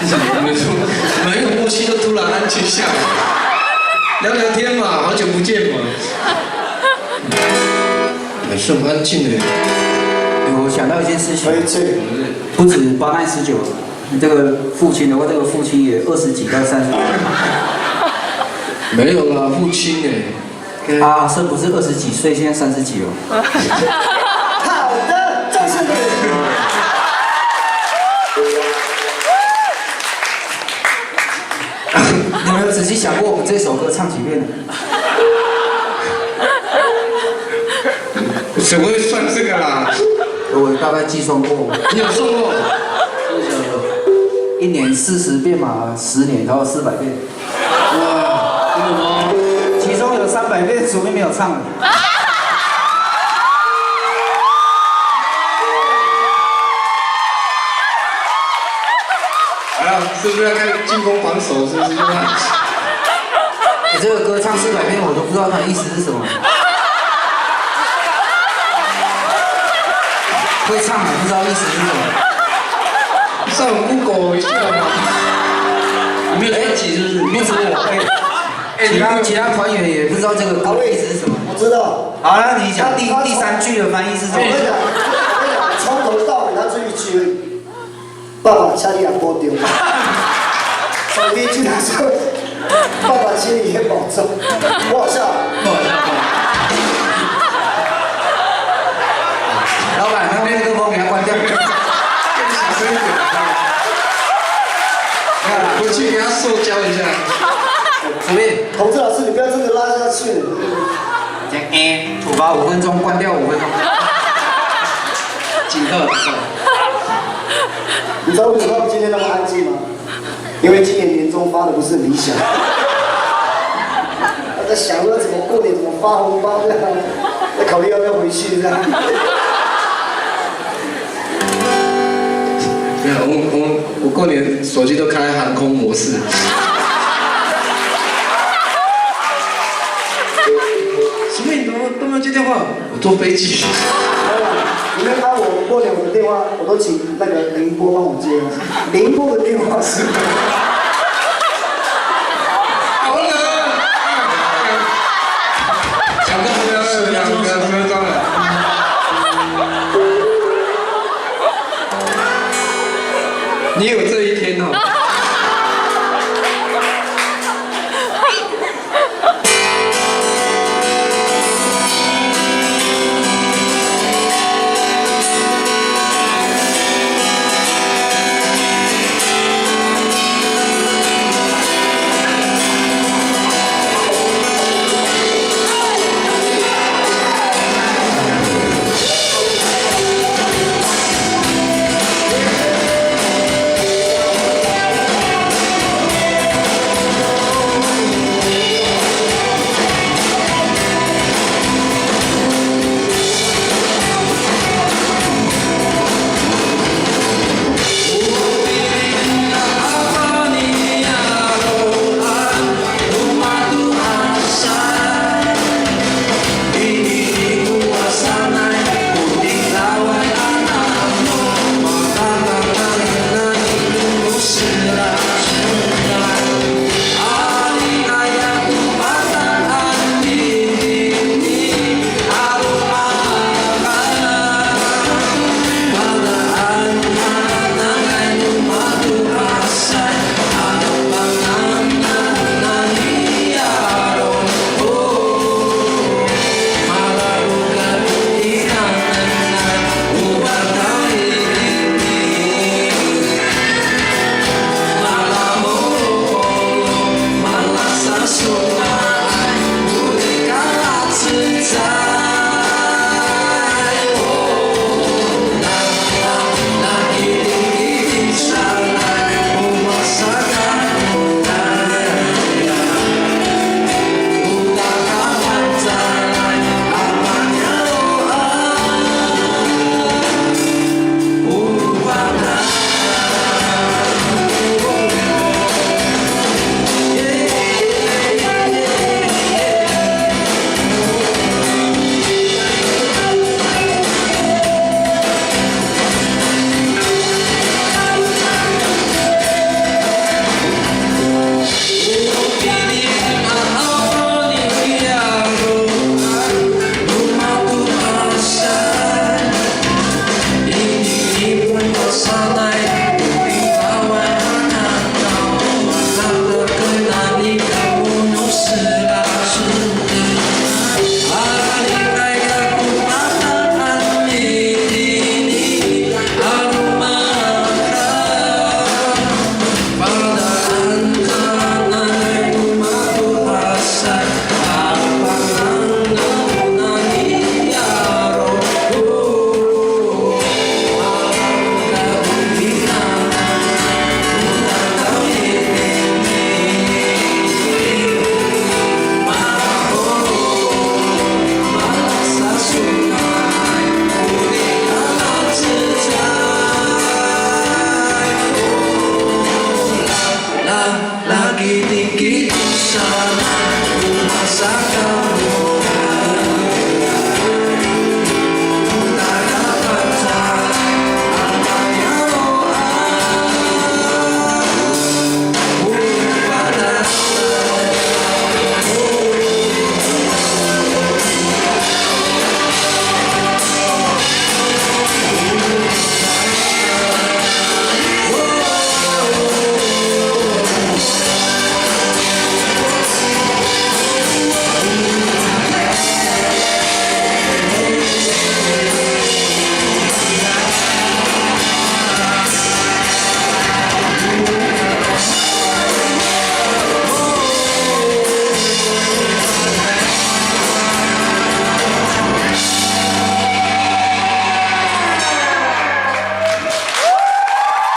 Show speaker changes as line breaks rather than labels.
没有默契就突然安静下来，聊聊天嘛，好久不见嘛。还是很安静的。
我想到一件事情，不止8难19，这个父亲的话，这个父亲也20几到30。
没有啦，父亲哎。
阿生不是20几岁，现在30几哦。
好的，就是你。
你们有仔细想过我们这首歌唱几遍？
怎么会算这个啦？
我大概计算过，
你有算过
？1年40遍嘛，10年然后400遍。
哇，真的吗？
其中有300遍署名没有唱。
好了，是不是要开始进攻防守？是不是？
你这个歌唱400遍，我都不知道它的意思是什么。会唱还不知道意思是什么。
上 Google 一下嘛。你没有专辑是不是？
不止我，其他团员也不知道这个歌的意思是什么。
我知道。
好了，你讲第3句的翻译是什么？
我跟你讲，从头到尾他这一句，爸爸家里也保重。从第一句他说，爸爸心里也保重。不好笑。
不好笑。
老板，那麦克风给他关掉。
小声一点。回去给他塑胶一下。
随便。
同志老师，你不要真的拉下去。
处罚5分钟，关掉5分钟。
警告。
你知道为什么他们今天那么安静吗？因为今年年终发的不是很理想。他在想要怎么过年，怎么发红包这样，在考虑要不要回去这样。
对啊，我过年手机都开航空模式。什么？你都没有接电话？我坐飞机。
你们把我过年我的电话，我都请那个凌波帮我接了。凌波的电话是。
好冷。讲个不要装了。你有这一天哦。